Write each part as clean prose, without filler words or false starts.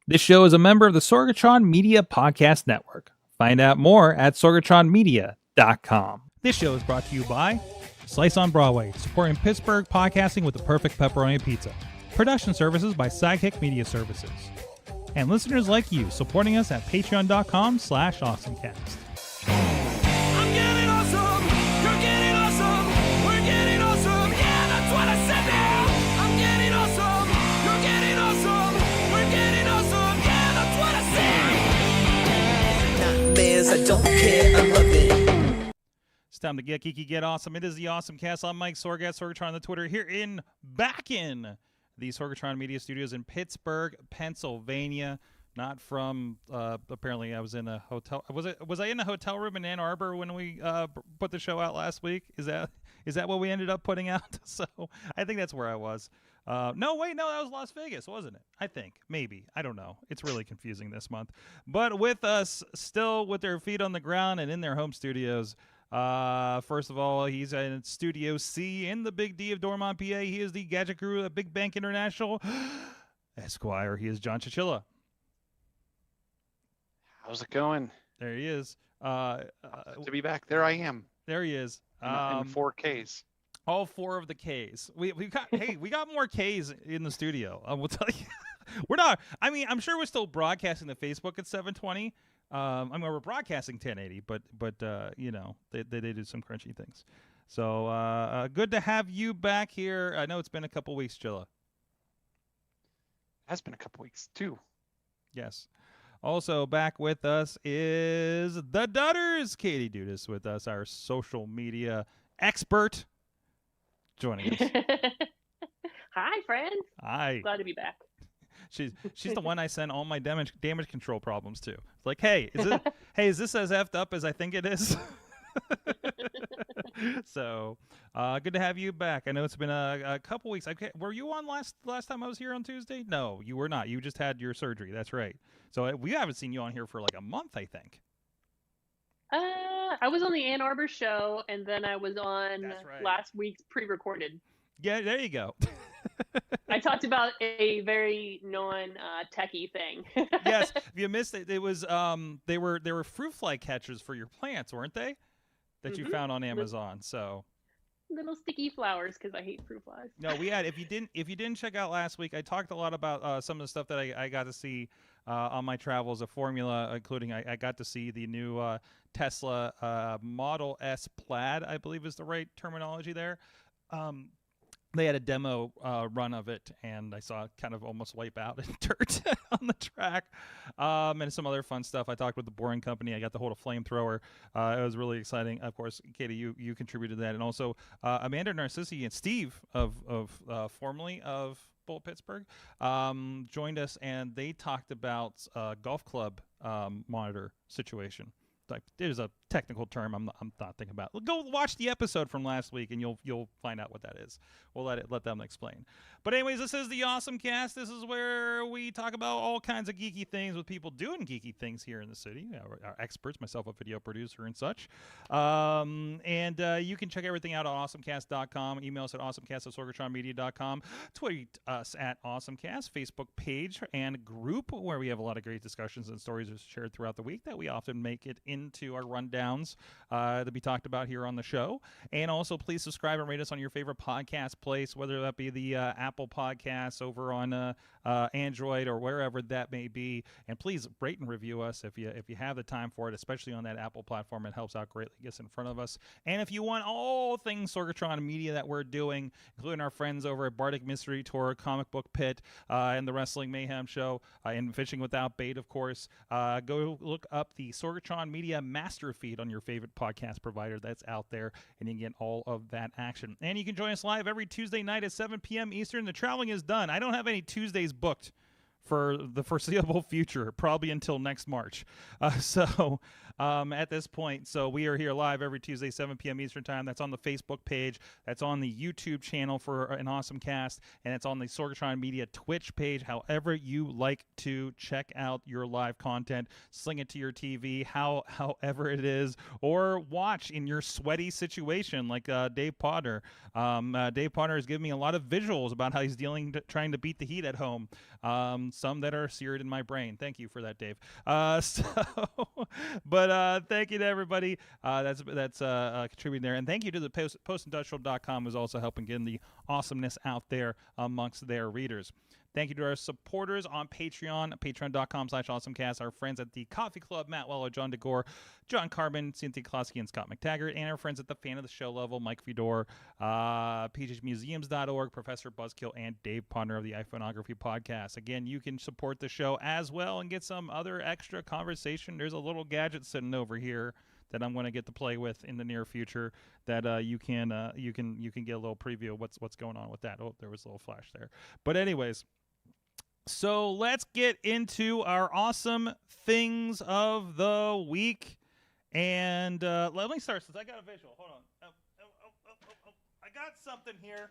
This show is a member of the Sorgatron Media Podcast Network. Find out more at sorgatronmedia.com. This show is brought to you by Slice on Broadway, supporting Pittsburgh podcasting with the perfect pepperoni pizza. Production services by Sidekick Media Services. And listeners like you, supporting us at patreon.com/AwesomeCast. I'm getting awesome, you're getting awesome, we're getting awesome, yeah, that's what I said now. I'm getting awesome, you're getting awesome, we're getting awesome, yeah, that's what I said. Nightmares, I don't care, I love it. It's time to get geeky, get awesome. It is the AwesomeCast. I'm Mike Sorg at Sorgatron on the Twitter here back in the Sorgatron Media Studios in Pittsburgh, Pennsylvania. Not from, apparently I was in a hotel. Was I in a hotel room in Ann Arbor when we put the show out last week? Is that what we ended up putting out? So I think that's where I was. No, that was Las Vegas, wasn't it? I think. Maybe. I don't know. It's really confusing this month. But with us, still with their feet on the ground and in their home studios, first of all, he's in Studio C in the Big D of Dormont, PA. He is the gadget guru at Big Bank International Esquire. He is John Chichilla. How's it going? There he is. To be back. There I am. There he is. In 4Ks. All four of the Ks. We got more Ks in the studio. We'll tell you. We're not. I mean, I'm sure we're still broadcasting to Facebook at 720. We're broadcasting 1080, but you know, they do some crunchy things. So good to have you back here. I know it's been a couple weeks, Chilla. It has been a couple weeks too. Yes. Also back with us is the Dudders. Katie Dudas with us, our social media expert, joining us. Hi, friends. Hi. Glad to be back. She's the one I send all my damage control problems to. It's like, hey, is this as effed up as I think it is? So, good to have you back. I know it's been a couple weeks. Were you on last time I was here on Tuesday? No, you were not. You just had your surgery. That's right. So we haven't seen you on here for like a month, I think. I was on the Ann Arbor show, and then I was on That's right. last week's pre-recorded. Yeah, there you go. I talked about a very non-techie thing. Yes, if you missed it, it was they were fruit fly catchers for your plants, weren't they? That you found on Amazon. So little sticky flowers because I hate fruit flies. no, we had if you didn't check out last week, I talked a lot about some of the stuff that I got to see on my travels of Formula, including I got to see the new Tesla Model S Plaid, I believe is the right terminology there. They had a demo run of it, and I saw it kind of almost wipe out in dirt on the track, and some other fun stuff. I talked with the Boring Company. I got to hold a flamethrower. It was really exciting. Of course, Katie, you contributed to that, and also Amanda Narcissi and Steve of formerly of Bullet Pittsburgh joined us, and they talked about golf club monitor situation. Like, there's a technical term I'm not thinking about. Go watch the episode from last week and you'll find out what that is. We'll let them explain. But anyways, this is the AwesomeCast. This is where we talk about all kinds of geeky things with people doing geeky things here in the city. Our experts, myself, a video producer and such. And you can check everything out at awesomecast.com. Email us at awesomecast@sorgatronmedia.com. Tweet us at AwesomeCast. Facebook page and group where we have a lot of great discussions and stories shared throughout the week that we often make it into our rundowns that we talked about here on the show. And also, please subscribe and rate us on your favorite podcast place, whether that be the Apple Podcasts over on Android or wherever that may be. And please rate and review us if you have the time for it, especially on that Apple platform. It helps out greatly, gets in front of us. And if you want all things Sorgatron media that we're doing, including our friends over at Bardic Mystery Tour, Comic Book Pit, and the Wrestling Mayhem Show, and Fishing Without Bait, of course, go look up the Sorgatron Media Master Feed on your favorite podcast provider that's out there, and you can get all of that action. And you can join us live every Tuesday night at 7 p.m. Eastern. The traveling is done. I don't have any Tuesdays booked for the foreseeable future, probably until next March. At this point, so we are here live every Tuesday, 7 p.m. Eastern time. That's on the Facebook page. That's on the YouTube channel for an AwesomeCast, and it's on the Sorgatron Media Twitch page. However you like to check out your live content, sling it to your TV, however it is, or watch in your sweaty situation like Dave Potter. Dave Potter has given me a lot of visuals about how he's trying to beat the heat at home. Some that are seared in my brain. Thank you for that, Dave. But thank you to everybody that's contributing there, and thank you to the postindustrial.com who's also helping getting the awesomeness out there amongst their readers. Thank you to our supporters on Patreon, patreon.com/awesomecast, our friends at the Coffee Club, Matt Weller, John DeGore, John Carbon, Cynthia Klosky, and Scott McTaggart, and our friends at the Fan of the Show level, Mike Fedor, pghmuseums.org, Professor Buzzkill, and Dave Ponder of the iPhoneography Podcast. Again, you can support the show as well and get some other extra conversation. There's a little gadget sitting over here that I'm going to get to play with in the near future that you can get a little preview of what's going on with that. Oh, there was a little flash there. But anyways, so let's get into our awesome things of the week. And let me start since I got a visual. Hold on. I got something here.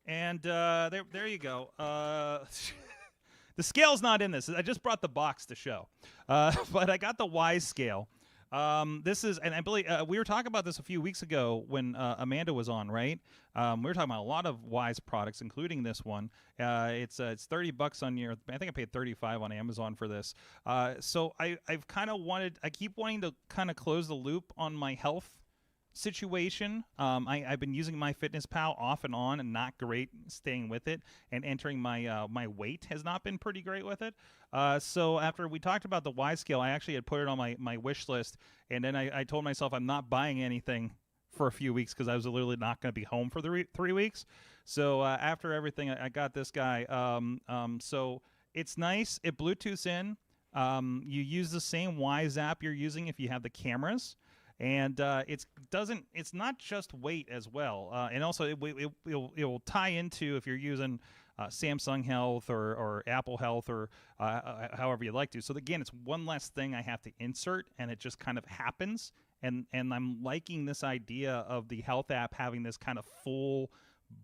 And there you go. The scale's not in this. I just brought the box to show. But I got the Wyze Scale. This is, and I believe we were talking about this a few weeks ago when Amanda was on, right? We were talking about a lot of Wyze products, including this one. It's $30 on your. I think I paid $35 on Amazon for this. So I've kind of I keep wanting to kind of close the loop on my health situation. I've been using MyFitnessPal off and on, and not great staying with it. And entering my my weight has not been pretty great with it. So after we talked about the Wyze Scale, I actually had put it on my wish list, and then I told myself I'm not buying anything for a few weeks because I was literally not going to be home for the 3 weeks. So after everything, I got this guy. So it's nice. It Bluetooths in. You use the same Wyze app you're using if you have the cameras. And it's not just weight as well, and also it will tie into if you're using Samsung Health or Apple Health or however you like to. So again, it's one less thing I have to insert, and it just kind of happens. And I'm liking this idea of the health app having this kind of full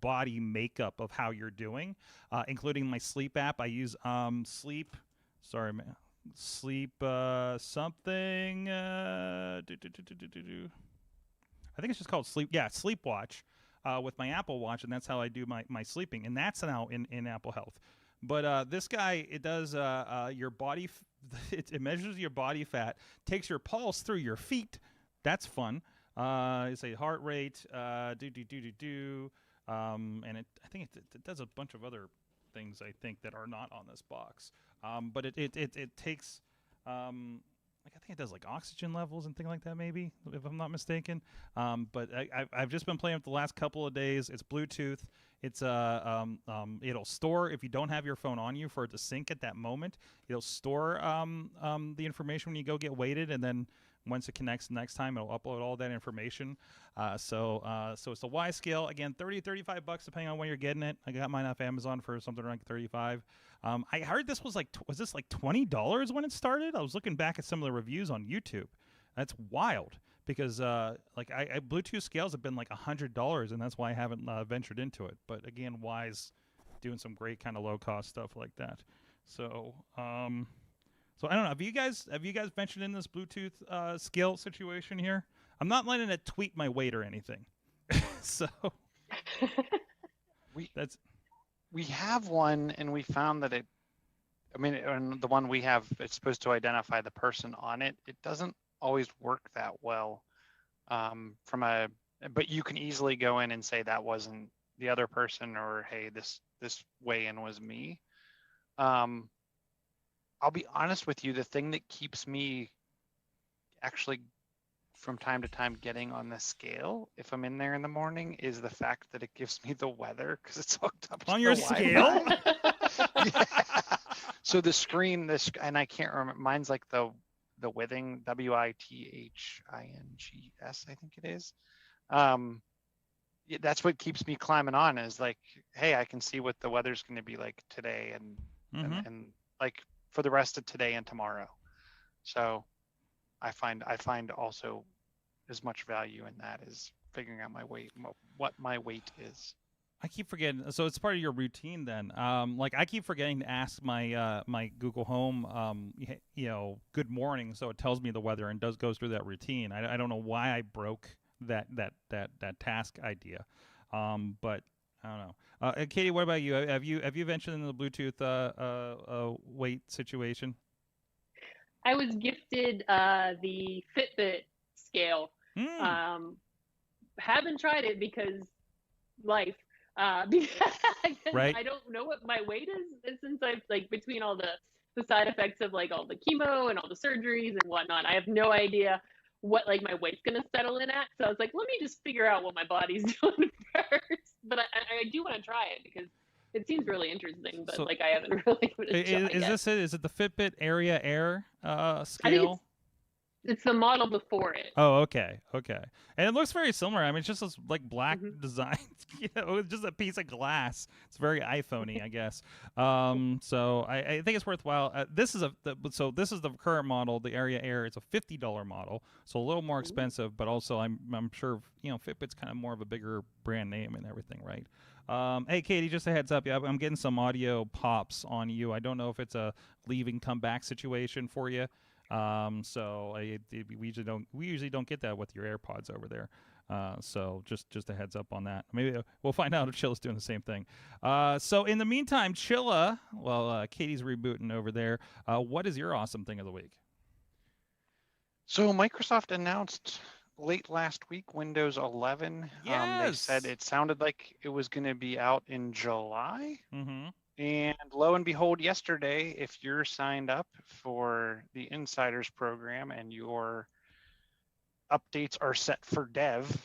body makeup of how you're doing, including my sleep app. I use Sleep. Sorry, man. Sleep something. I think it's just called Sleep. Yeah, Sleep Watch with my Apple Watch, and that's how I do my sleeping, and that's now in Apple Health. But this guy, it does your body. It measures your body fat, takes your pulse through your feet. That's fun. It's a heart rate. And I think it does a bunch of other things, I think, that are not on this box. But it takes I think it does like oxygen levels and things like that, maybe, if I'm not mistaken. But I've just been playing with the last couple of days. It's Bluetooth. It's it'll store, if you don't have your phone on you, for it to sync at that moment. It'll store the information when you go get weighted, and then once it connects the next time, it'll upload all that information. So it's a Wyze Scale. Again, $30-$35 depending on when you're getting it. I got mine off Amazon for something like $35. I heard this was this like $20 when it started? I was looking back at some of the reviews on YouTube. That's wild, because Bluetooth scales have been like $100, and that's why I haven't ventured into it. But again, Wyze doing some great kind of low cost stuff like that. So I don't know. Have you guys ventured in this Bluetooth scale situation here? I'm not letting it tweet my weight or anything. So we have one, and we found that and the one we have, it's supposed to identify the person on it. It doesn't always work that well. But you can easily go in and say that wasn't the other person, or hey, this weigh-in was me. I'll be honest with you, the thing that keeps me actually from time to time getting on the scale, if I'm in there in the morning, is the fact that it gives me the weather, because it's hooked up on to your the scale. Yeah. So the screen, and I can't remember, mine's like the Withing, WITHINGS, I think it is. That's what keeps me climbing on, is like, hey, I can see what the weather's going to be like today, and like for the rest of today and tomorrow. So I find also as much value in that as figuring out my weight, what my weight is. I keep forgetting. So it's part of your routine then. I keep forgetting to ask my my Google Home, good morning, so it tells me the weather and goes through that routine. I don't know why I broke that task idea, but I don't know. Katie, what about you? Have you ventured into the Bluetooth weight situation? I was gifted the Fitbit Scale. Haven't tried it because life. Right. I don't know what my weight is since I've between all the side effects of all the chemo and all the surgeries and whatnot. I have no idea what my weight's gonna settle in at. So I was like, let me just figure out what my body's doing first. But I do want to try it because it seems really interesting. But so, I haven't really given it a shot yet. This it? Is it the Fitbit Area Air scale? I think it's the model before it. Oh, okay. And it looks very similar. I mean, it's just this black design. It's just a piece of glass. It's very iPhone-y, I guess. So I think it's worthwhile. This is the current model, the Area Air. It's a $50 model, so a little more expensive, but also I'm sure Fitbit's kind of more of a bigger brand name and everything, right? Hey, Katie, just a heads up. Yeah, I'm getting some audio pops on you. I don't know if it's a leaving come back situation for you. So we usually don't get that with your AirPods over there. So just a heads up on that. Maybe we'll find out if Chilla's doing the same thing. So in the meantime, Chilla, Katie's rebooting over there. What is your awesome thing of the week? So Microsoft announced late last week Windows 11. Yes. They said it sounded like it was going to be out in July. Mm-hmm. And lo and behold, yesterday, if you're signed up for the Insiders program and your updates are set for dev,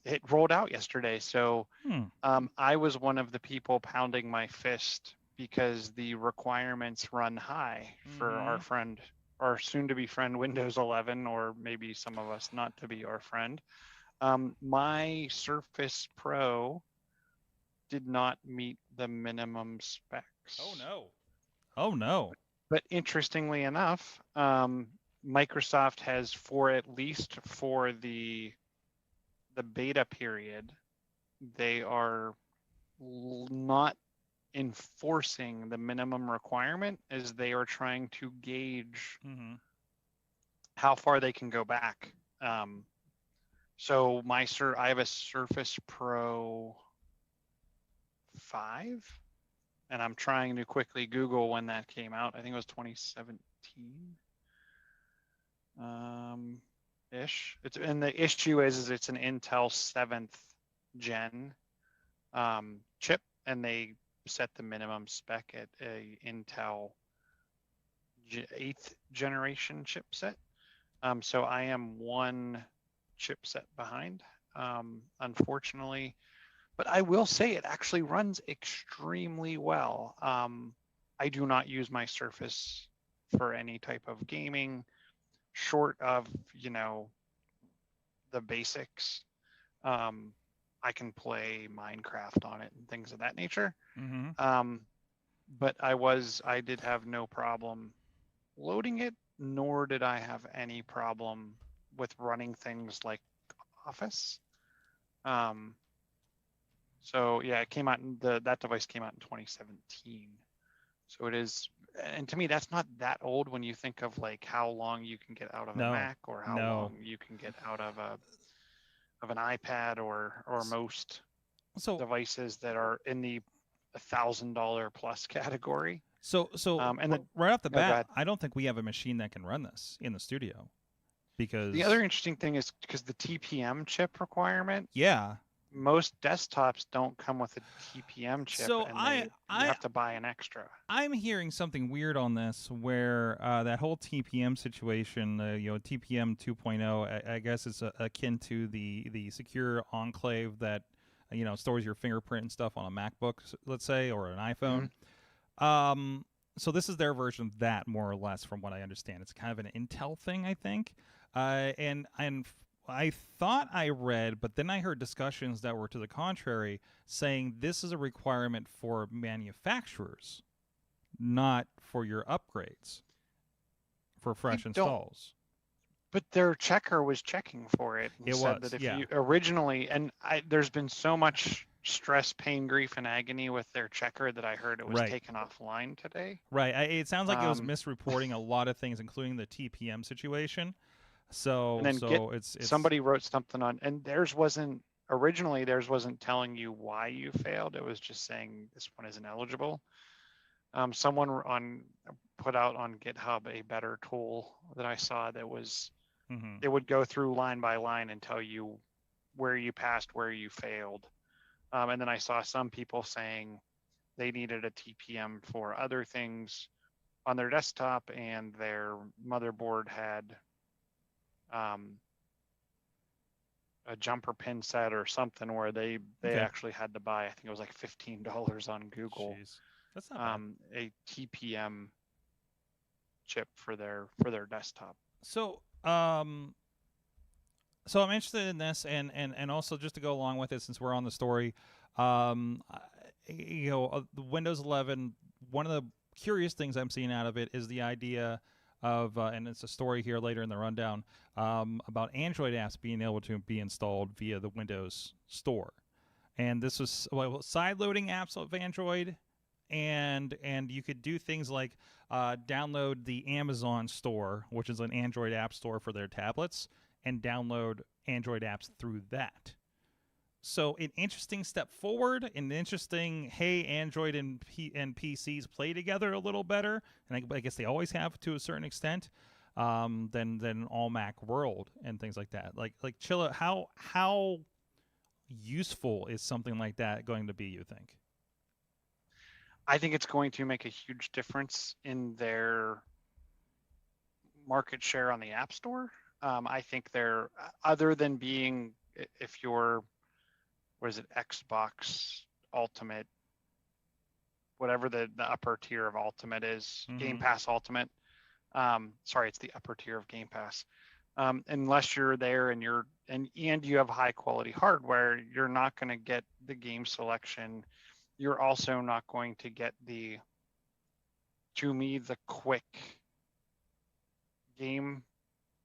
it rolled out yesterday. So I was one of the people pounding my fist because the requirements run high for our friend, our soon-to-be friend Windows 11, or maybe some of us not to be our friend. My Surface Pro did not meet the minimum specs. Oh no. But interestingly enough, Microsoft has, at least for the beta period, they are not enforcing the minimum requirement, as they are trying to gauge how far they can go back So I have a Surface Pro 5, and I'm trying to quickly Google when that came out. I think it was 2017. Ish. And the issue is it's an Intel 7th gen chip, and they set the minimum spec at a Intel 8th generation chipset. So I am one chipset behind, unfortunately. But I will say it actually runs extremely well. I do not use my Surface for any type of gaming, short of, the basics. I can play Minecraft on it and things of that nature. Mm-hmm. But I did have no problem loading it, nor did I have any problem with running things like Office. So yeah, it came out that device came out in 2017. So it is, and to me, that's not that old when you think of like how long you can get out of a Mac, or how long you can get out of an iPad or most devices that are in the $1,000 plus category. So and then, right off the bat, I don't think we have a machine that can run this in the studio, because the other interesting thing is because the TPM chip requirement. Yeah. Most desktops don't come with a TPM chip, so and you have to buy an extra. I'm hearing something weird on this, where that whole TPM situation, TPM 2.0, I guess it's akin to the secure enclave that stores your fingerprint and stuff on a MacBook, let's say, or an iPhone. Mm-hmm. So this is their version of that, more or less, from what I understand. It's kind of an Intel thing, I think. And I thought I read, but then I heard discussions that were to the contrary, saying this is a requirement for manufacturers, not for your upgrades, for fresh installs. But their checker was checking for it. And said that if you originally, and there's been so much stress, pain, grief, and agony with their checker that I heard it was taken offline today. Right. It sounds like it was misreporting a lot of things, including the TPM situation. So, and then it's somebody wrote something on, and theirs wasn't telling you why you failed. It was just saying this one isn't eligible. Someone put out on GitHub a better tool that I saw that was, it would go through line by line and tell you where you passed, where you failed. And then I saw some people saying they needed a TPM for other things on their desktop, and their motherboard had a jumper pin set or something where they actually had to buy, I think it was like $15 on Google. Jeez. That's not bad. A TPM chip for their desktop. So I'm interested in this, and also, just to go along with it, since we're on the story, the Windows 11, one of the curious things I'm seeing out of it is the idea of, and it's a story here later in the rundown, about Android apps being able to be installed via the Windows Store. And this was side-loading apps of Android, and you could do things like download the Amazon Store, which is an Android app store for their tablets, and download Android apps through that. So an interesting step forward, an interesting, hey, Android and PCs play together a little better, and I guess they always have to a certain extent, than all Mac world and things like that. Like Chilla, how useful is something like that going to be, you think? I think it's going to make a huge difference in their market share on the App Store. I think they're, other than being, if you're, what is it, Xbox Ultimate, whatever the upper tier of Ultimate is, Game Pass Ultimate. Sorry, it's the upper tier of Game Pass. Unless you're there and you have high quality hardware, you're not going to get the game selection. You're also not going to get the quick game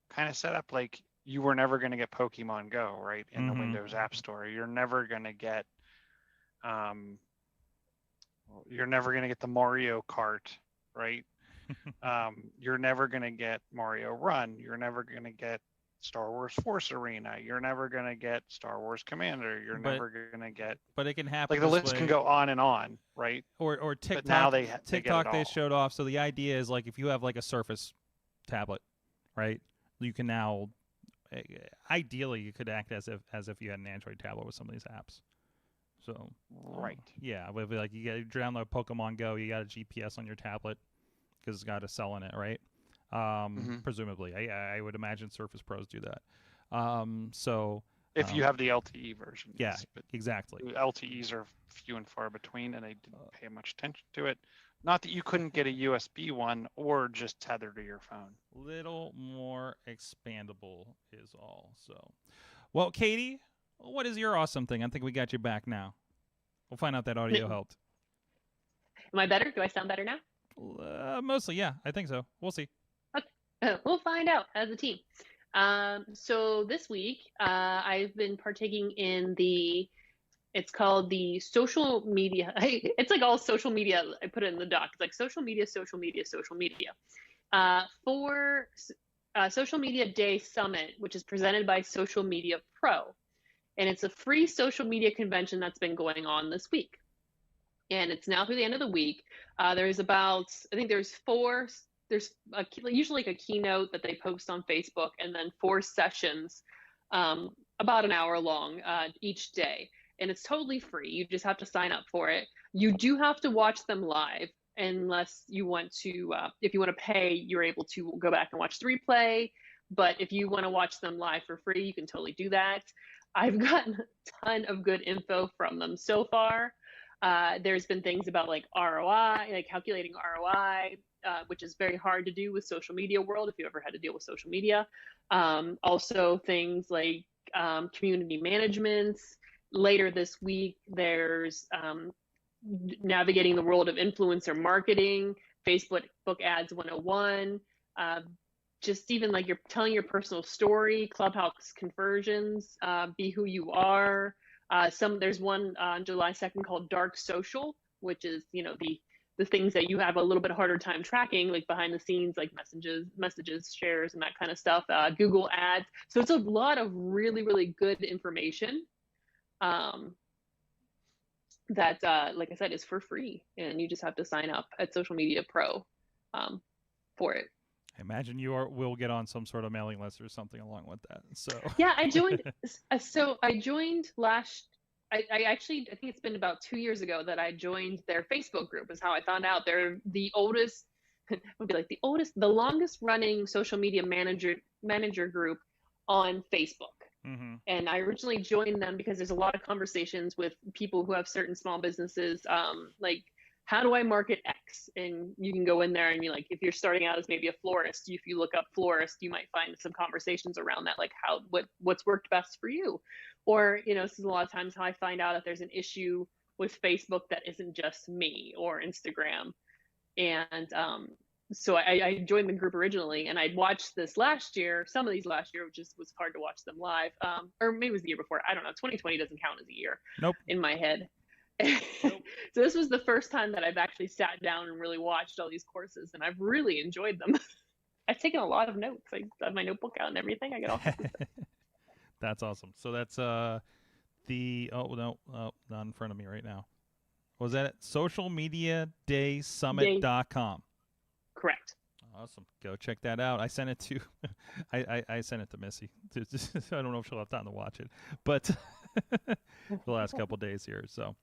kind of setup. Like, you were never going to get Pokemon Go, right, in the Windows App Store. You're never going to get the Mario Kart, right? You're never going to get Mario Run. You're never going to get Star Wars Force Arena. You're never gonna get Star Wars Commander. You're But- never gonna get But it can happen. like the this list way. can go on and on, right? Or TikTok. But now they get it TikTok they all. showed off. So the idea is like if you have like a Surface tablet, right? You can now, ideally, you could act as if you had an Android tablet with some of these apps. So Right. yeah, with like you got to download Pokemon Go, you got a GPS on your tablet because it's got a cell in it, right? Presumably, I would imagine Surface Pros do that. So If you have the LTE version. yeah, yes, but exactly. LTEs are few and far between, and they didn't pay much attention to it. Not that you couldn't get a USB one or just tether to your phone. Little more expandable is all. So, well, Katie, what is your awesome thing? I think we got you back now. We'll find out that audio helped. Am I better? Do I sound better now? Mostly, yeah. I think so. We'll see. We'll find out as a team. So this week, I've been partaking in it's called the social media. It's like all social media. I put it in the doc. It's like social media. For Social Media Day Summit, which is presented by Social Media Pro. And it's a free social media convention that's been going on this week. And it's now through the end of the week. There's usually like a keynote that they post on Facebook, and then 4 sessions, about an hour long each day. And it's totally free. You just have to sign up for it. You do have to watch them live unless you want to, if you want to pay, you're able to go back and watch the replay. But if you want to watch them live for free, you can totally do that. I've gotten a ton of good info from them so far. There's been things about like ROI, like calculating ROI, which is very hard to do with social media world if you ever had to deal with social media. Also things like community management. Later this week, there's navigating the world of influencer marketing, Facebook Ads 101, just even like you're telling your personal story, Clubhouse conversions, be who you are. There's one on July 2nd called Dark Social, which is, the things that you have a little bit harder time tracking, like behind the scenes, like messages, shares, and that kind of stuff, Google Ads. So it's a lot of really, really good information that, like I said, is for free. And you just have to sign up at Social Media Pro for it. I imagine will get on some sort of mailing list or something along with that. So yeah, I joined. I joined I think it's been about 2 years ago that I joined their Facebook group. Is how I found out they're the oldest. Would be like the longest running social media manager group on Facebook. Mm-hmm. And I originally joined them because there's a lot of conversations with people who have certain small businesses, like, how do I market X? And you can go in there and if you're starting out as maybe a florist, if you look up florist, you might find some conversations around that, like what's worked best for you. Or, this is a lot of times how I find out if there's an issue with Facebook that isn't just me, or Instagram. And so I joined the group originally, and I'd watched this last year, some of these last year, which was hard to watch them live. Or maybe it was the year before. I don't know. 2020 doesn't count as a year. Nope. In my head. So this was the first time that I've actually sat down and really watched all these courses, and I've really enjoyed them. I've taken a lot of notes. I have my notebook out and everything. I get all sorts of stuff. That's awesome. So that's not in front of me right now. Was that it? socialmediadaysummit.com. Correct. Awesome. Go check that out. I sent it to I sent it to Missy. I don't know if she'll have time to watch it, but the last couple days here. So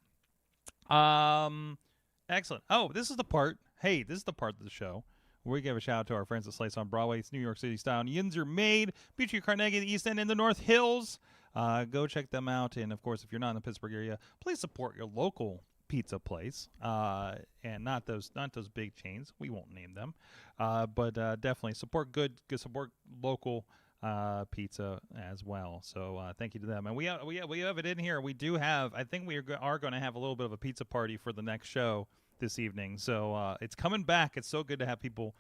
excellent. Oh, this is the part. Hey, this is the part of the show where we give a shout out to our friends at Slice on Broadway. It's New York City style. And Yins are made. Beachview, Carnegie, the East End, and the North Hills. Go check them out. And of course, if you're not in the Pittsburgh area, please support your local pizza place, and not those big chains. We won't name them, but definitely support good support local pizza as well. So thank you to them. And we have it in here. We do have. I think we are going to have a little bit of a pizza party for the next show this evening. So it's coming back. It's so good to have people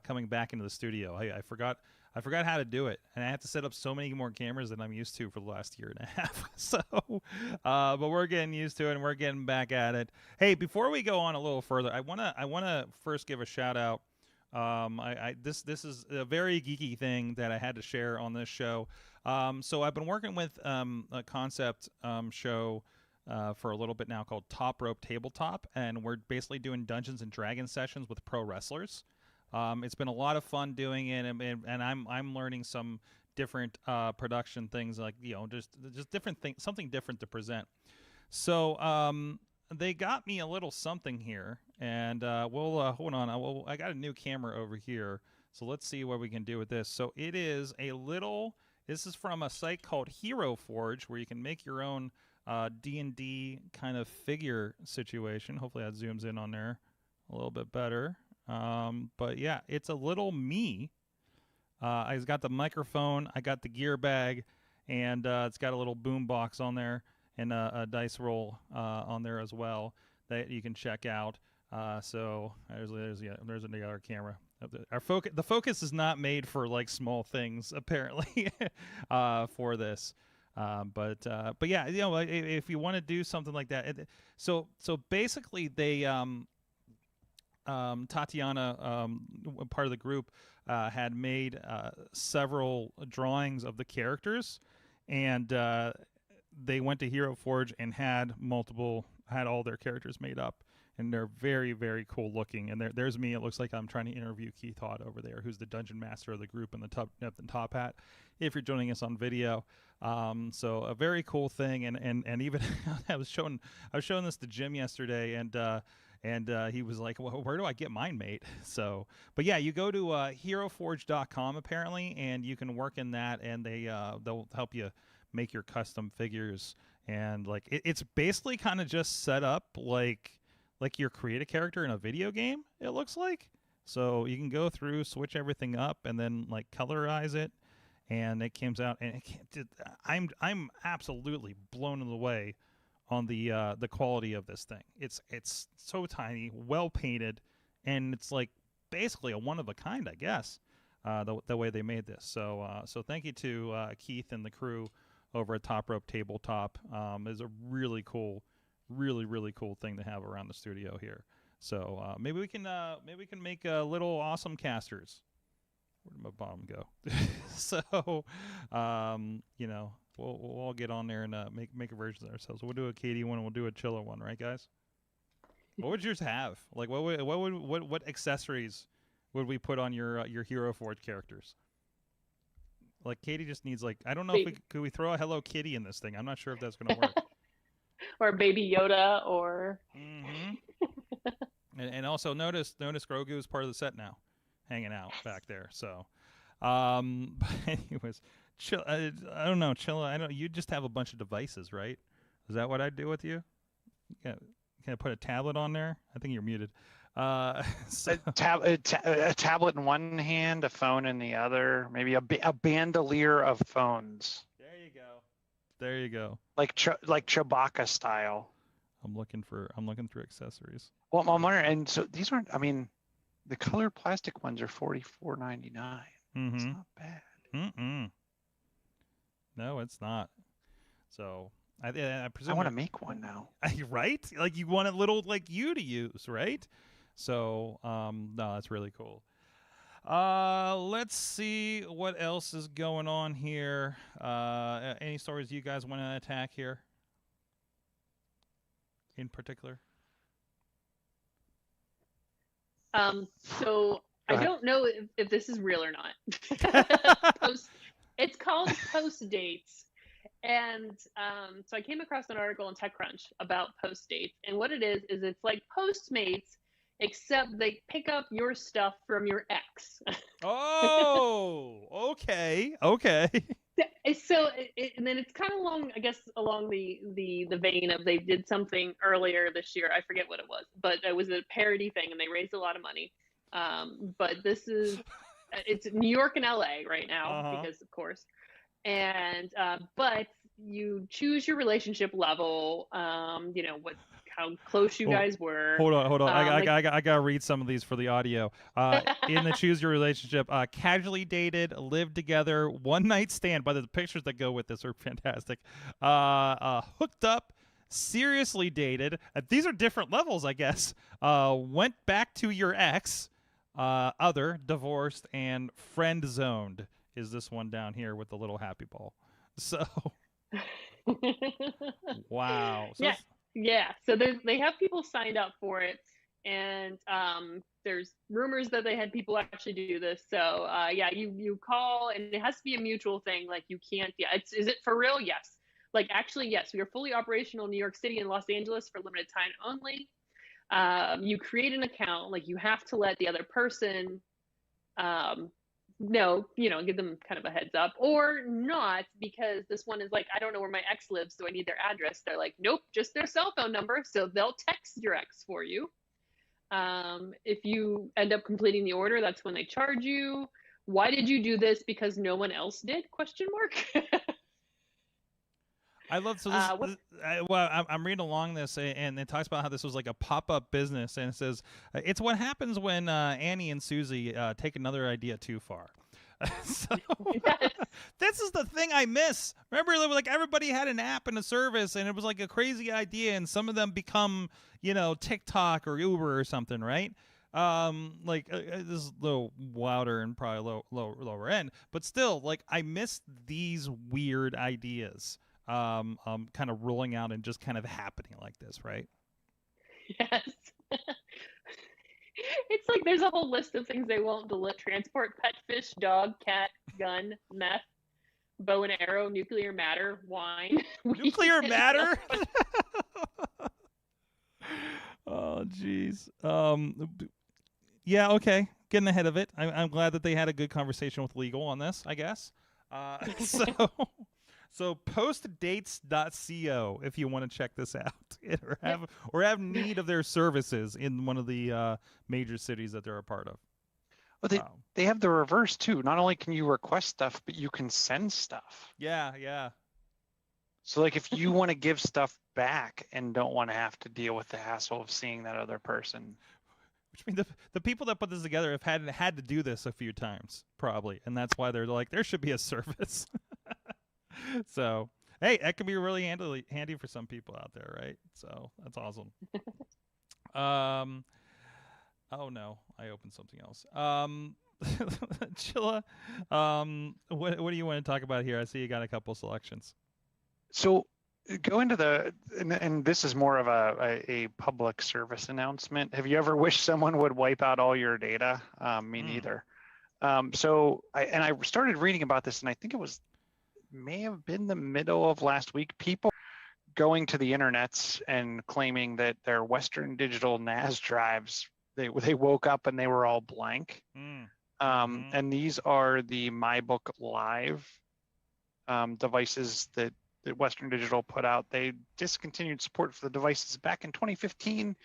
coming back into the studio. I forgot how to do it, and I have to set up so many more cameras than I'm used to for the last year and a half. So, but we're getting used to it, and we're getting back at it. Hey, before we go on a little further, I wanna first give a shout out This is a very geeky thing that I had to share on this show. So I've been working with a concept show for a little bit now called Top Rope Tabletop, and we're basically doing Dungeons and Dragons sessions with pro wrestlers. It's been a lot of fun doing it, and I'm learning some different production things, like just different things, something different to present. So they got me a little something here, and we'll hold on. I got a new camera over here, so let's see what we can do with this. So it is a little. This is from a site called Hero Forge, where you can make your own D&D kind of figure situation. Hopefully that zooms in on there a little bit better. But yeah, it's a little me. I got the microphone, I got the gear bag, and it's got a little boom box on there and a dice roll on there as well that you can check out. So there's the other camera. The focus is not made for like small things apparently for this. But yeah, if you want to do something like that, so basically they Tatiana, part of the group, had made several drawings of the characters, and they went to Hero Forge and had all their characters made up, and they're very, very cool looking. And there's me. It looks like I'm trying to interview Keith Hott over there, who's the dungeon master of the group in the top hat, if you're joining us on video. So a very cool thing, and even I was showing this to Jim yesterday, and he was like, well, where do I get mine made? So, but yeah, you go to heroforge.com apparently, and you can work in that, and they'll help you make your custom figures. And like it's basically kind of just set up like you create a character in a video game, it looks like. So you can go through, switch everything up, and then like colorize it, and it comes out. And I'm absolutely blown away on the quality of this thing. It's so tiny, well painted, and it's like basically a one of a kind, I guess. The way they made this. So thank you to Keith and the crew over at Top Rope Tabletop. Is a really cool thing to have around the studio here. So maybe we can make little awesome casters. Where did my bottom go? So we'll all get on there and make a version of ourselves. We'll do a Katie one and we'll do a Chiller one, right, guys? What would yours have? Like what accessories would we put on your Hero Forge characters? Like Katie just needs I don't know if could we throw a Hello Kitty in this thing? I'm not sure if that's gonna work. Or Baby Yoda, or. Mm-hmm. and also notice Grogu is part of the set now, hanging out back there. So, but anyways, I don't know, Chilla. I know you just have a bunch of devices, right? Is that what I do with you? Yeah. Can I put a tablet on there? I think you're muted. So. A tablet in one hand, a phone in the other, maybe a bandolier of phones. There you go. Like Chewbacca style. I'm looking through accessories. Well, I'm wondering, and so these aren't. I mean, the colored plastic ones are $44.99. Mm-hmm. It's not bad. Mm-mm. No, it's not. So I presume I want to make one now. Right? Like you want a little like you to use, right? So no, that's really cool. Let's see what else is going on here. Any stories you guys want to attack here in particular? So I don't know if this is real or not. It's called Postdates. And so I came across an article in TechCrunch about Postdates. And what it is it's like Postmates, except they pick up your stuff from your ex. Oh, okay. So, and then it's kind of along the vein of they did something earlier this year. I forget what it was, but it was a parody thing, and they raised a lot of money. But it's New York and LA right now, because of course. And but you choose your relationship level. How close you guys were. Hold on. I gotta read some of these for the audio. In the choose your relationship, casually dated, lived together, one night stand. By the pictures that go with this are fantastic. Hooked up, seriously dated. These are different levels, I guess. Went back to your ex. other, divorced, and friend zoned is this one down here with the little happy ball. So, wow. So Yeah, yeah. So they have people signed up for it, and there's rumors that they had people actually do this. So yeah, you call, and it has to be a mutual thing. Like you can't. Yeah, is it for real? Yes. Like actually, yes. We are fully operational in New York City and Los Angeles for limited time only. You create an account. Like you have to let the other person know, give them kind of a heads up, or not, because this one is like, I don't know where my ex lives, so I need their address. They're like, nope, just their cell phone number, so they'll text your ex for you. If you end up completing the order, that's when they charge you. Why did you do this? Because no one else did? Question mark. I love I'm reading along this, and it talks about how this was like a pop-up business, and it says it's what happens when Annie and Susie take another idea too far. So Yes. this is the thing I miss. Remember, like everybody had an app and a service, and it was like a crazy idea, and some of them become TikTok or Uber or something, right? This is a little wilder and probably lower end, but still, like I miss these weird ideas. Kind of rolling out and just kind of happening like this, right? Yes. It's like there's a whole list of things they won't transport: pet, fish, dog, cat, gun, meth, bow and arrow, nuclear matter, wine. Nuclear matter? Oh, jeez. Yeah, okay. Getting ahead of it. I'm glad that they had a good conversation with legal on this, I guess. So postdates.co if you want to check this out or have need of their services in one of the major cities that they're a part of. Well, they have the reverse too. Not only can you request stuff, but you can send stuff. Yeah. So like if you want to give stuff back and don't want to have to deal with the hassle of seeing that other person. Which means the people that put this together have had to do this a few times, probably. And that's why they're like, there should be a service. So, hey, that could be really handy for some people out there, right? So that's awesome. Oh no, I opened something else. Chilla, what do you want to talk about here? I see you got a couple selections. So go into and this is more of a public service announcement. Have you ever wished someone would wipe out all your data? Me neither. So I started reading about this, and I think may have been the middle of last week. People going to the internets and claiming that their Western Digital NAS drives, they woke up and they were all blank. And these are the MyBook Live devices that Western Digital put out. They discontinued support for the devices back in 2015.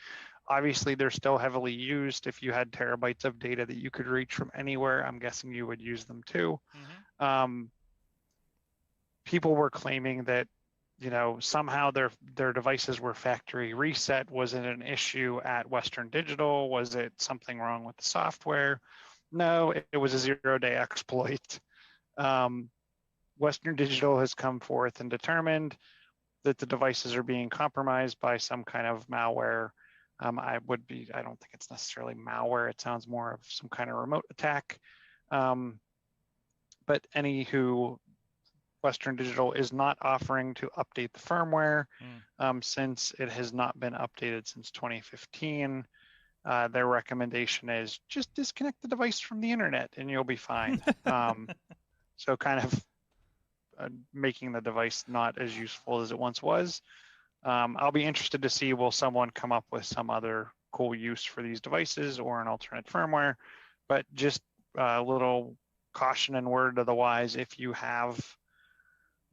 Obviously, they're still heavily used. If you had terabytes of data that you could reach from anywhere, I'm guessing you would use them too. People were claiming that, somehow their devices were factory reset. Was it an issue at Western Digital? Was it something wrong with the software? No, it was a zero-day exploit. Western Digital has come forth and determined that the devices are being compromised by some kind of malware. I don't think it's necessarily malware. It sounds more of some kind of remote attack. But anywho, Western Digital is not offering to update the firmware since it has not been updated since 2015. Their recommendation is just disconnect the device from the internet and you'll be fine. So kind of making the device not as useful as it once was. I'll be interested to see, will someone come up with some other cool use for these devices or an alternate firmware, but just a little caution and word to the wise: if you have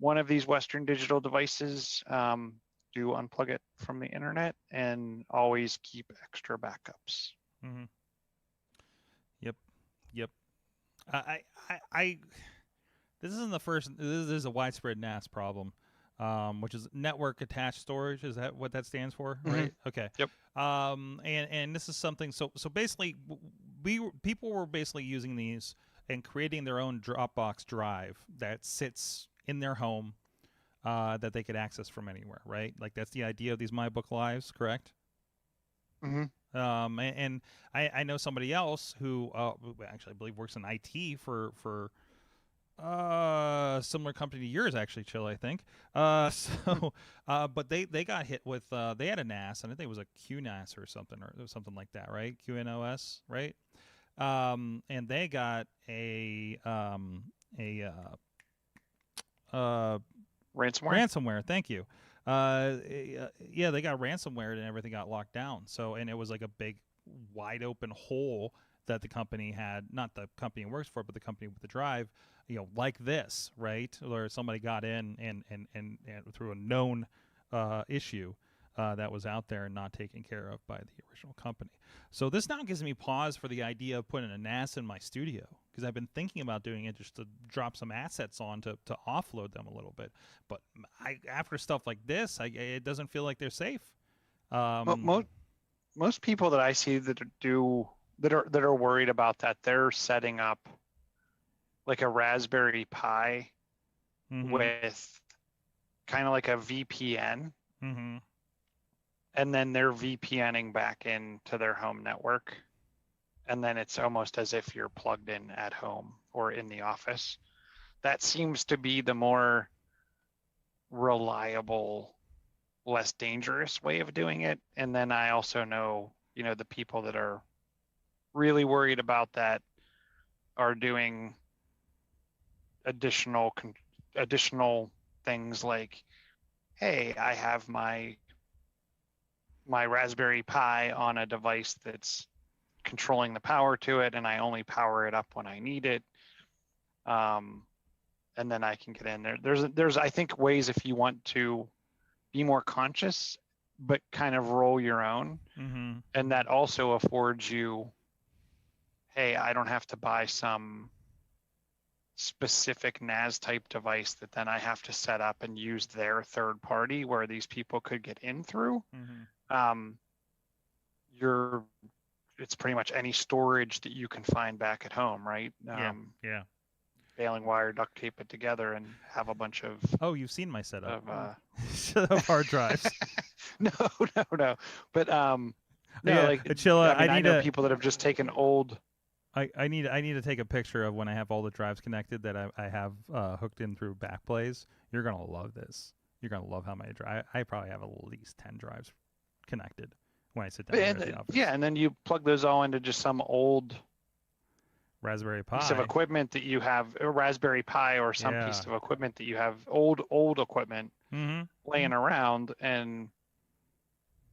one of these Western Digital devices, do unplug it from the internet and always keep extra backups. Yep. This isn't the first. This is a widespread NAS problem, which is network attached storage. Is that what that stands for? Right. Okay. Yep. And this is something. So basically, people were basically using these and creating their own Dropbox drive that sits in their home, that they could access from anywhere. Right. Like that's the idea of these MyBook Lives. Correct. And I know somebody else who actually I believe works in IT for similar company to yours, actually, Chill, I think. But they got hit with they had a NAS, and I think it was a QNAS or something like that, right? QNOS, right? And they got a ransomware. Thank you. Yeah, they got ransomware and everything got locked down. So, and it was like a big, wide open hole that the company had, not the company it works for, but the company with the drive, like this, right? Where somebody got in and through a known issue that was out there and not taken care of by the original company. So this now gives me pause for the idea of putting a NAS in my studio, because I've been thinking about doing it just to drop some assets on to offload them a little bit. But after stuff like this, it doesn't feel like they're safe. Most people that I see that are worried about that, they're setting up like a Raspberry Pi with kind of like a VPN. And then they're VPNing back into their home network. And then it's almost as if you're plugged in at home or in the office. That seems to be the more reliable, less dangerous way of doing it. And then I also know, the people that are really worried about that are doing additional things like, hey, I have my Raspberry Pi on a device that's controlling the power to it, and I only power it up when I need it. And then I can get in there. There's I think ways, if you want to be more conscious, but kind of roll your own. And that also affords you, hey, I don't have to buy some specific NAS type device that then I have to set up and use their third party where these people could get in through. It's pretty much any storage that you can find back at home, right? Baling wire, duct tape it together, and have a bunch of. Oh, you've seen my setup of hard drives. No. But Chilla, I know people that have just taken old. I need to take a picture of when I have all the drives connected that I have hooked in through Backblaze. You're gonna love this. You're gonna love how many drives. I probably have at least 10 drives connected when I sit down at the office. Yeah, and then you plug those all into just some old Raspberry Pi piece of equipment that you have, a Raspberry Pi or some piece of equipment that you have, old equipment laying around, and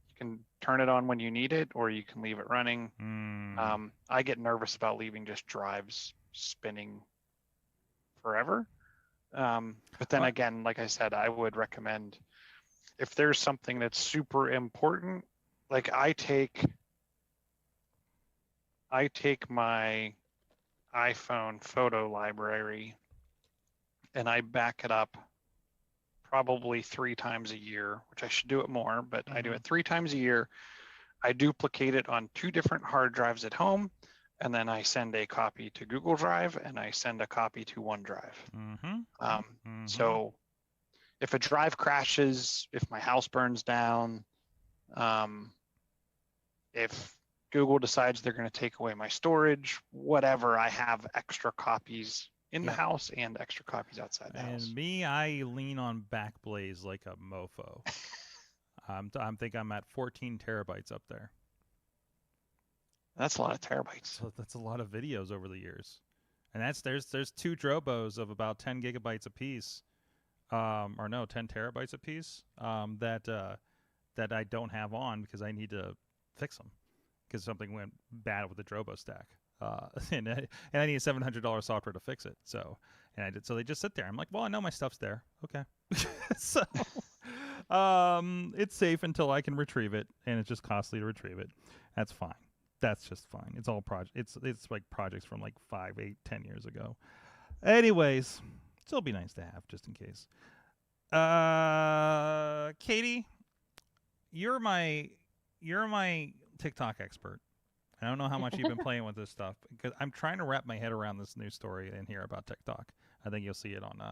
you can turn it on when you need it, or you can leave it running. I get nervous about leaving just drives spinning forever. But then again, like I said, I would recommend, if there's something that's super important, like I take my iPhone photo library and I back it up probably 3 times a year, which I should do it more, but I do it 3 times a year. I duplicate it on 2 different hard drives at home, and then I send a copy to Google Drive and I send a copy to OneDrive. So if a drive crashes, if my house burns down, if Google decides they're going to take away my storage, whatever, I have extra copies in the house and extra copies outside the house. And me, I lean on Backblaze like a mofo. I think I'm at 14 terabytes up there. That's a lot of terabytes. So that's a lot of videos over the years. And there's 2 Drobos of about 10 gigabytes apiece, 10 terabytes apiece, that I don't have on because I need to fix them because something went bad with the Drobo stack. And I need a $700 software to fix it. So they just sit there. I'm like, well, I know my stuff's there. Okay. So it's safe until I can retrieve it, and it's just costly to retrieve it. That's fine. That's just fine. It's all it's like projects from like 5, 8, 10 years ago. Anyways, still be nice to have just in case. Katie, you're my TikTok expert. I don't know how much you've been playing with this stuff because I'm trying to wrap my head around this new story in here about TikTok. I think you'll see it on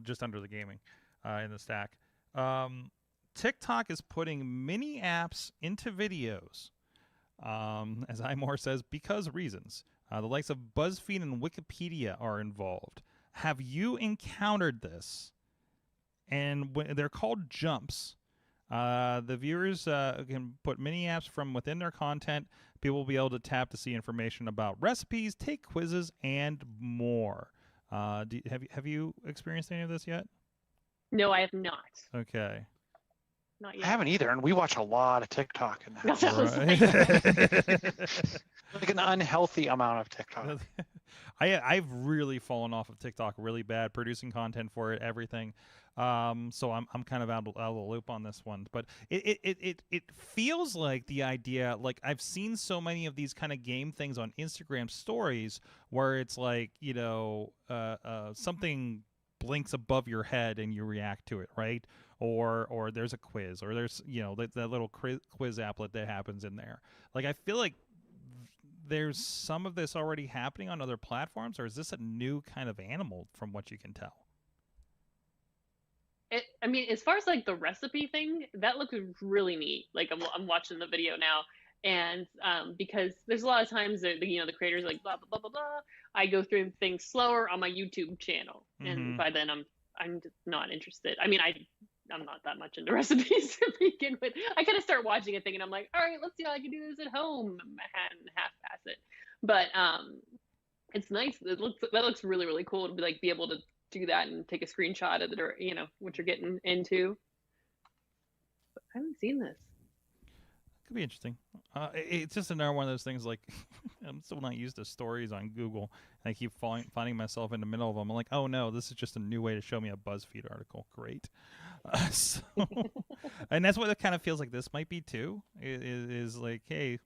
just under the gaming in the stack. TikTok is putting mini apps into videos, as Imore says, because reasons. The likes of BuzzFeed and Wikipedia are involved. Have you encountered this? And they're called jumps. The viewers can put mini apps from within their content. People will be able to tap to see information about recipes, take quizzes, and more. Have you experienced any of this yet? No, I have not. Okay. Not I yet. haven't either, and we watch a lot of TikTok in the That's house. what I was Right. Like an unhealthy amount of TikTok. I've really fallen off of TikTok really bad, producing content for it, everything. So I'm kind of out of the loop on this one. But it feels like the idea, like I've seen so many of these kind of game things on Instagram stories where it's like, something blinks above your head and you react to it, right? Or there's a quiz, or there's that little quiz applet that happens in there. Like I feel like there's some of this already happening on other platforms, or is this a new kind of animal from what you can tell? I mean, as far as like the recipe thing, that looks really neat. Like I'm watching the video now, and because there's a lot of times that the creators are like blah blah blah blah blah. I go through things slower on my YouTube channel, and by then I'm just not interested. I mean, I'm not that much into recipes to begin with. I kind of start watching a thing and I'm like, all right, let's see how I can do this at home and half-pass it. But it's nice. That looks really, really cool to be able to do that and take a screenshot of what you're getting into. But I haven't seen this. Could be interesting. It's just another one of those things. Like I'm still not used to stories on Google, and I keep finding myself in the middle of them. I'm like, oh no, this is just a new way to show me a BuzzFeed article. Great. And that's what it kind of feels like this might be too. Is like, hey,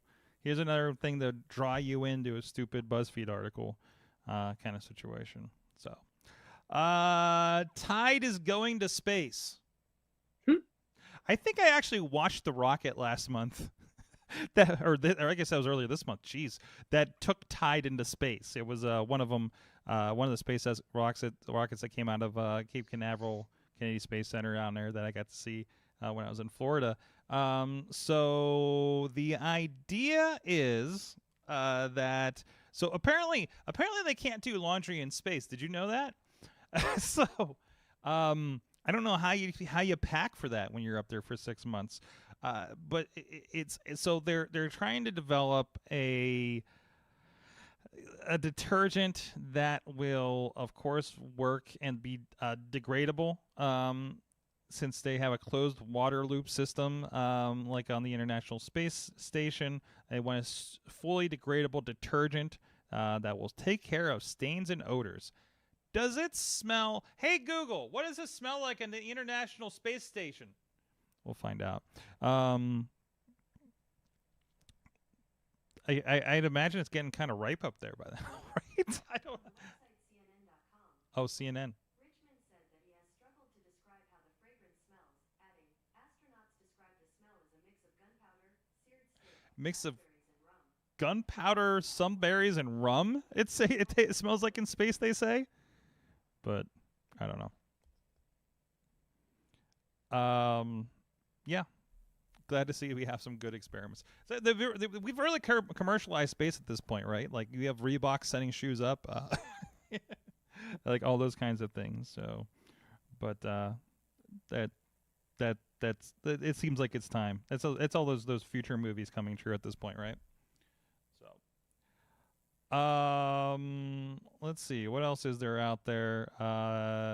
here's another thing to draw you into a stupid BuzzFeed article, kind of situation. So, Tide is going to space. I think I actually watched the rocket last month. or I guess that was earlier this month. Jeez, that took Tide into space. It was one of them, one of the space rockets that came out of Cape Canaveral Kennedy Space Center down there that I got to see when I was in Florida. So the idea is that apparently they can't do laundry in space. Did you know that? I don't know how you pack for that when you're up there for 6 months. But it's so they're trying to develop a detergent that will, of course, work and be degradable. Since they have a closed water loop system, like on the International Space Station, they want a fully degradable detergent that will take care of stains and odors. Does it smell? Hey Google, what does it smell like in the International Space Station? We'll find out. I'd imagine it's getting kind of ripe up there by then, right? I don't know. Oh, CNN. Richmond said that he has struggled to describe how the fragrance smells, adding, astronauts describe the smell as a mix of gunpowder, seared steak, Mix of berries, and rum. gunpowder, some berries, and rum. It smells like in space, they say. But I don't know. Yeah. Glad to see we have some good experiments. So we've really commercialized space at this point, right? Like we have Reebok setting shoes up, like all those kinds of things. So, but that's it seems like it's time. It's all those future movies coming true at this point, right? So, let's see what else is there out there.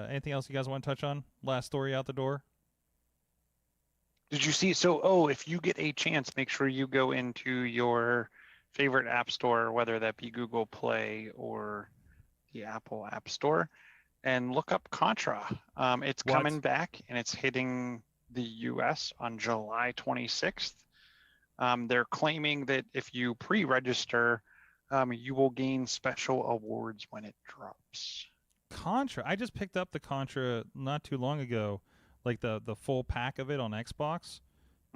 Anything else you guys want to touch on? Last story out the door. Did you see? So, if you get a chance, make sure you go into your favorite app store, whether that be Google Play or the Apple App Store, and look up Contra. It's coming back and it's hitting the US on July 26th. They're claiming that if you pre-register, you will gain special awards when it drops. Contra. I just picked up the Contra not too long ago. Like the full pack of it on Xbox.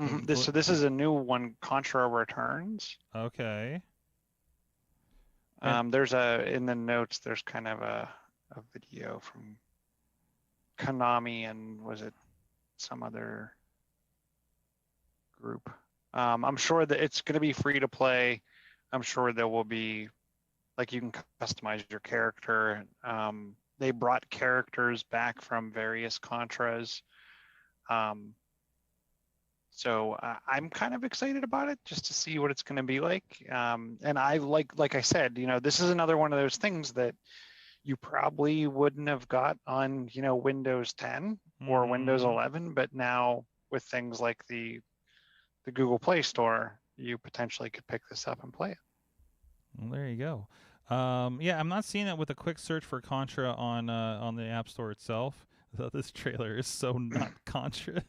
Mm-hmm. This is a new one, Contra Returns. Okay. There's in the notes. There's kind of a video from Konami and was it some other group. I'm sure that it's going to be free to play. I'm sure there will be, like, you can customize your character. They brought characters back from various Contras. So I'm kind of excited about it just to see what it's going to be like. And I like I said, this is another one of those things that you probably wouldn't have got on, Windows 10 or Windows 11, but now with things like the Google Play Store, you potentially could pick this up and play it. Well, there you go. Yeah, I'm not seeing it with a quick search for Contra on the App Store itself. Though this trailer is so not Contra.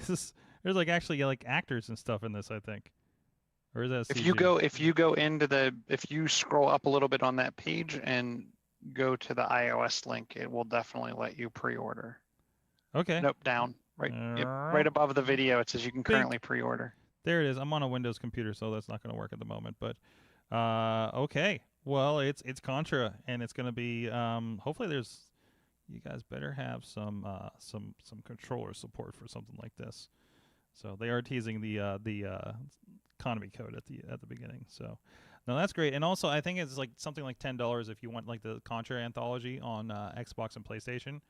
There's like actually like actors and stuff in this, I think. Or is that CG? If you scroll up a little bit on that page and go to the iOS link, it will definitely let you pre-order. Okay. Nope, down. Right. Yep, right above the video, it says you can currently pre-order. There it is. I'm on a Windows computer, so that's not going to work at the moment. But okay. Well, it's Contra, and it's going to be. Hopefully, you guys better have some controller support for something like this. So they are teasing the economy code at the beginning. So no, that's great. And also, I think it's like something like $10 if you want like the Contra anthology on Xbox and PlayStation.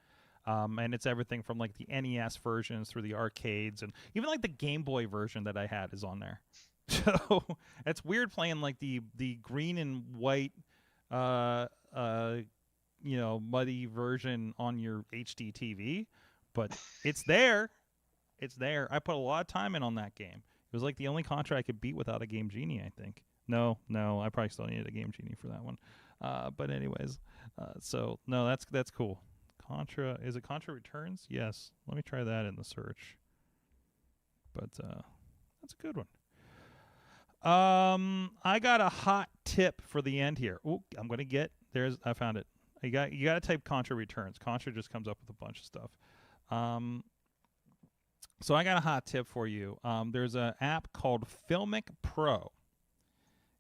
And it's everything from like the NES versions through the arcades, and even like the Game Boy version that I had is on there. So it's weird playing like the green and white, muddy version on your HD TV, but it's there. It's there. I put a lot of time in on that game. It was like the only Contra I could beat without a Game Genie, I think. No, I probably still needed a Game Genie for that one. But anyways, so no, that's cool. Contra, is it Contra Returns? Yes. Let me try that in the search. But that's a good one. I got a hot tip for the end here. Ooh, I found it. You got to type Contra Returns. Contra just comes up with a bunch of stuff. So I got a hot tip for you. There's an app called Filmic Pro.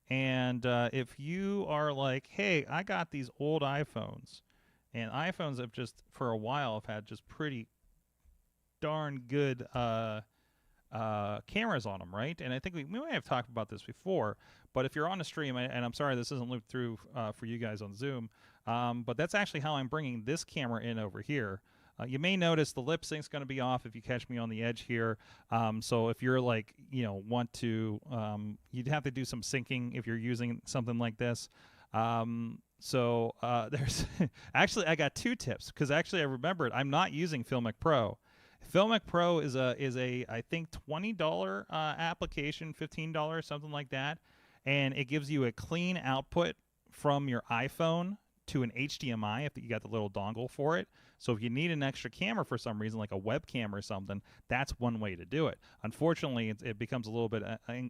And if you are like, hey, I got these old iPhones, and iPhones have just, for a while, have had just pretty darn good cameras on them, right? And I think we may have talked about this before, but if you're on the stream, and I'm sorry this isn't looped through for you guys on Zoom, but that's actually how I'm bringing this camera in over here. You may notice the lip sync's going to be off if you catch me on the edge here. So if you're like, want to, you'd have to do some syncing if you're using something like this. So there's actually, I got two tips because actually I remembered I'm not using Filmic Pro. Filmic Pro is a I think $20 application, $15, something like that, and it gives you a clean output from your iPhone to an HDMI if you got the little dongle for it. So if you need an extra camera for some reason, like a webcam or something, that's one way to do it. Unfortunately, it becomes a little bit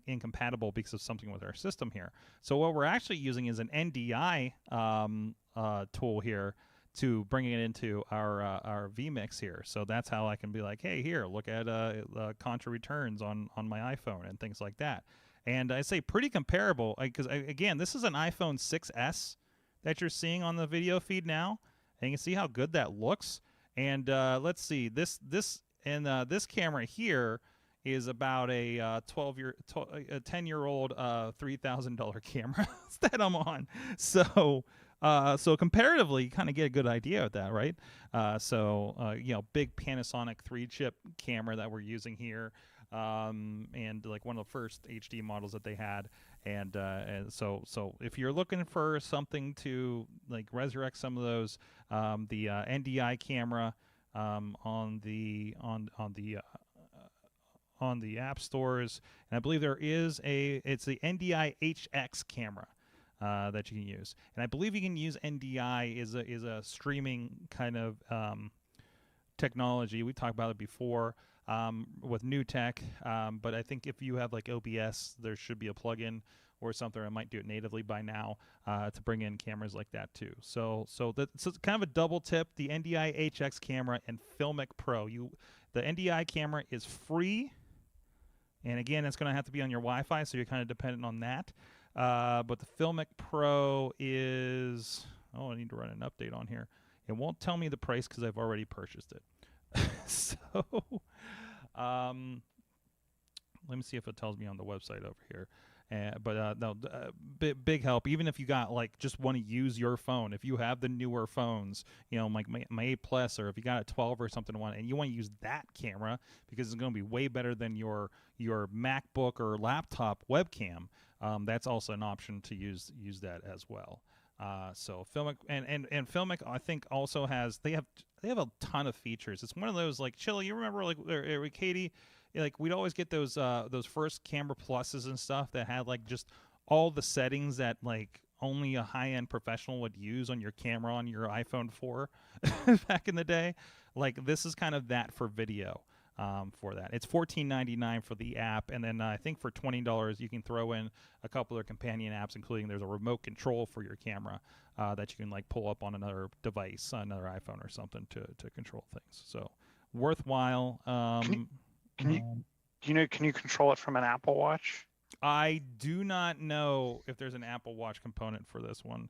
incompatible because of something with our system here. So what we're actually using is an NDI tool here to bring it into our vMix here. So that's how I can be like, hey, here, look at Contra Returns on my iPhone and things like that. And I say pretty comparable because, again, this is an iPhone 6S that you're seeing on the video feed now. And you can see how good that looks. And let's see, this camera here is about a 10-year-old $3,000 camera that I'm on. So comparatively, you kind of get a good idea of that, right? Big Panasonic 3-chip camera that we're using here, and like one of the first HD models that they had. And so if you're looking for something to like resurrect some of those, the NDI camera on the app stores, and I believe it's the NDI HX camera that you can use, and I believe you can use NDI is a streaming kind of technology. We talked about it before. With new tech, but I think if you have like OBS, there should be a plugin or something. I might do it natively by now to bring in cameras like that too. So it's kind of a double tip: the NDI HX camera and Filmic Pro. The NDI camera is free, and again, it's going to have to be on your Wi-Fi, so you're kind of dependent on that. But the Filmic Pro is I need to run an update on here. It won't tell me the price because I've already purchased it. So, Let me see if it tells me on the website over here. No, big help. Even if you got like just want to use your phone, if you have the newer phones, you know, like my 8 Plus, or if you got a 12 or something, and you want to use that camera because it's going to be way better than your MacBook or laptop webcam. That's also an option to use that as well. So Filmic and Filmic, I think, also has they have a ton of features. It's one of those like Chili. You remember like Katie? Like we'd always get those first camera pluses and stuff that had like just all the settings that like only a high-end professional would use on your camera on your iPhone 4 back in the day. Like this is kind of that for video. For that, it's $14.99 for the app, and then I think for $20 you can throw in a couple of companion apps, including there's a remote control for your camera that you can like pull up on another device, another iPhone or something to control things. So worthwhile. Can you control it from an Apple Watch? I do not know if there's an Apple Watch component for this one.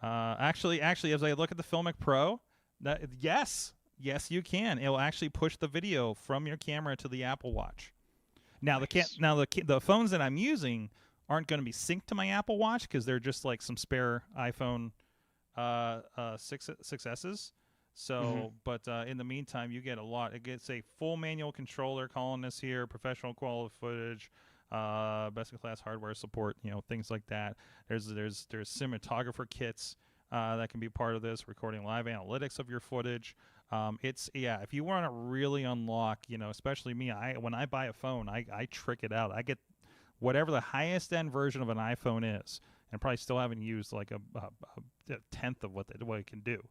Actually, as I look at the Filmic Pro, yes, you can. It will actually push the video from your camera to the Apple Watch. Now Nice. the phones that I'm using aren't going to be synced to my Apple Watch because they're just like some spare iPhone 6s. So, but in the meantime, you get a lot. It gets a full manual controller, calling this here, professional quality footage, best in class hardware support, you know, things like that. There's cinematographer kits that can be part of this, recording live analytics of your footage. If you want to really unlock, you know, especially me, when I buy a phone, I trick it out. I get whatever the highest end version of an iPhone is, and probably still haven't used like a tenth of what it can do.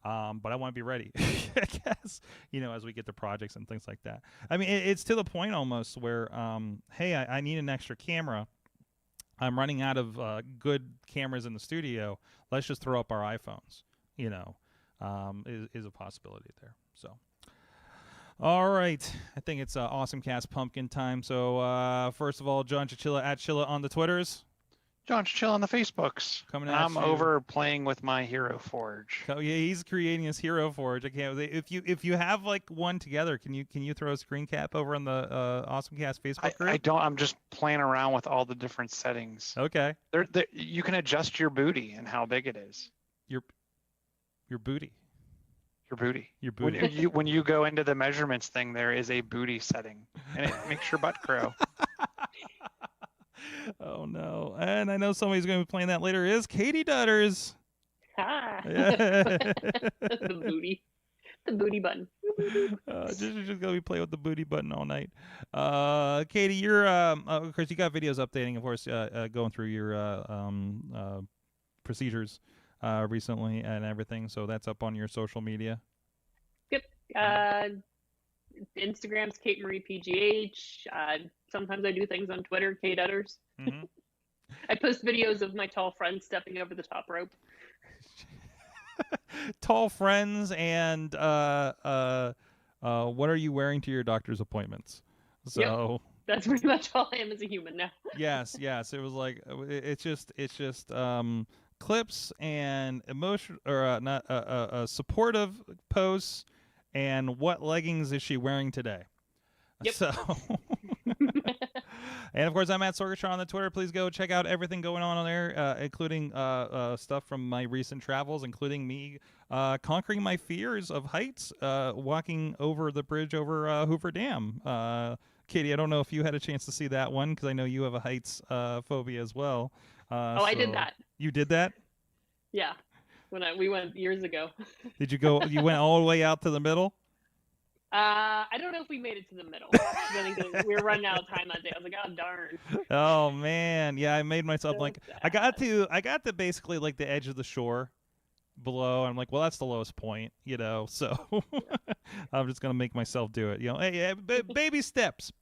But I want to be ready, I guess, you know, as we get to projects and things like that. I mean, it's to the point almost where, hey, I need an extra camera. I'm running out of good cameras in the studio. Let's just throw up our iPhones, you know, is a possibility there. So, all right. I think it's AwesomeCast pumpkin time. So, first of all, John Chichilla at Chilla on the Twitters. John Chill on the Facebooks. Coming And at I'm you. over playing with my Hero Forge. Oh yeah, he's creating his Hero Forge. I can't. If you have like one together, can you throw a screen cap over on the AwesomeCast Facebook group? I don't. I'm just playing around with all the different settings. Okay. You can adjust your booty and how big it is. Your booty. Your booty. Your booty. When you go into the measurements thing, there is a booty setting, and it makes your butt grow. Oh no! And I know somebody's going to be playing that later. Is Katie Dutters? Ah. Yeah. the booty button. Just going to be playing with the booty button all night. Katie, you're of course you got videos updating, of course, going through your procedures recently and everything. So that's up on your social media. Yep. Instagram's Kate Marie PGH. Sometimes I do things on Twitter, Kate Utters. Mm-hmm. I post videos of my tall friend stepping over the top rope. Tall friends and what are you wearing to your doctor's appointments? So That's pretty much all I am as a human now. yes. It was like it's just clips and emotion or not supportive posts and what leggings is she wearing today? Yep. So. And of course, I'm at Sorgatron on the Twitter. Please go check out everything going on there, including stuff from my recent travels, including me conquering my fears of heights, walking over the bridge over Hoover Dam. Katie, I don't know if you had a chance to see that one because I know you have a heights phobia as well. I did that. You did that? Yeah, we went years ago. Did you go? You went all the way out to the middle? I don't know if we made it to the middle. I think that we were running out of time that day. I was like, oh darn. Oh man, yeah, I made myself So like sad. I got to basically like the edge of the shore below. I'm like, well, that's the lowest point, you know. So I'm just gonna make myself do it. You know, hey, baby steps,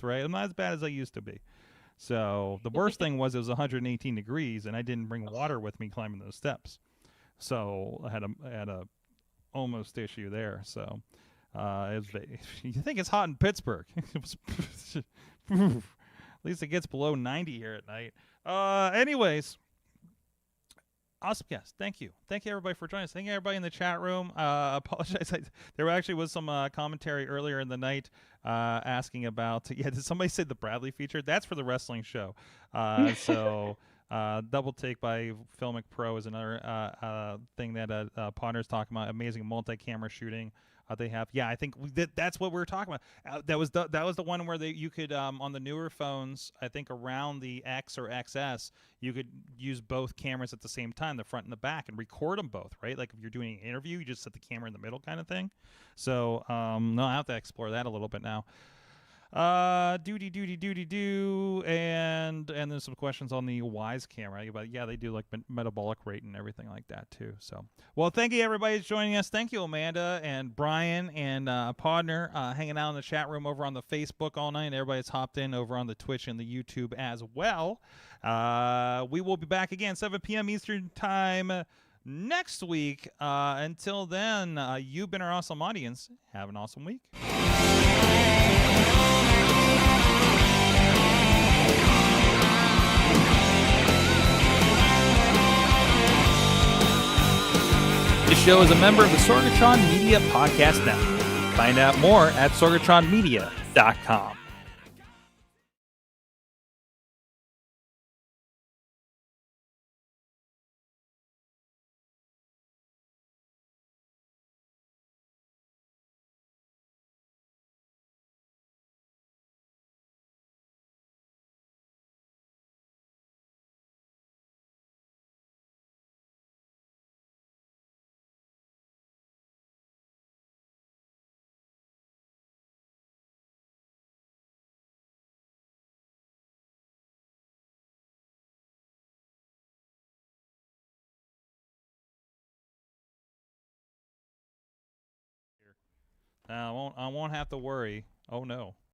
right? I'm not as bad as I used to be. So the worst thing was it was 118 degrees, and I didn't bring water with me climbing those steps. So I had a almost issue there. So. You think it's hot in Pittsburgh? At least it gets below 90 here at night. Anyways, AwesomeCast. Thank you. Thank you, everybody, for joining us. Thank you, everybody in the chat room. Apologize. There actually was some commentary earlier in the night asking about, did somebody say the Bradley feature? That's for the wrestling show. So Double Take by Filmic Pro is another thing that Potter's talking about. Amazing multi-camera shooting. They have, I think that's what we were talking about. That was the one where you could on the newer phones, I think around the X or XS, you could use both cameras at the same time, the front and the back, and record them both, right? Like if you're doing an interview, you just set the camera in the middle, kind of thing. So no, I have to explore that a little bit now. And there's some questions on the Wyze camera, but they do like metabolic rate and everything like that too. So, well, thank you everybody who's joining us. Thank you, Amanda and Brian and Podner, hanging out in the chat room over on the Facebook all night. Everybody's hopped in over on the Twitch and the YouTube as well. We will be back again 7 p.m. Eastern time next week. Until then, you've been our awesome audience. Have an awesome week. This show is a member of the Sorgatron Media Podcast Network. Find out more at sorgatronmedia.com. I won't have to worry. Oh no.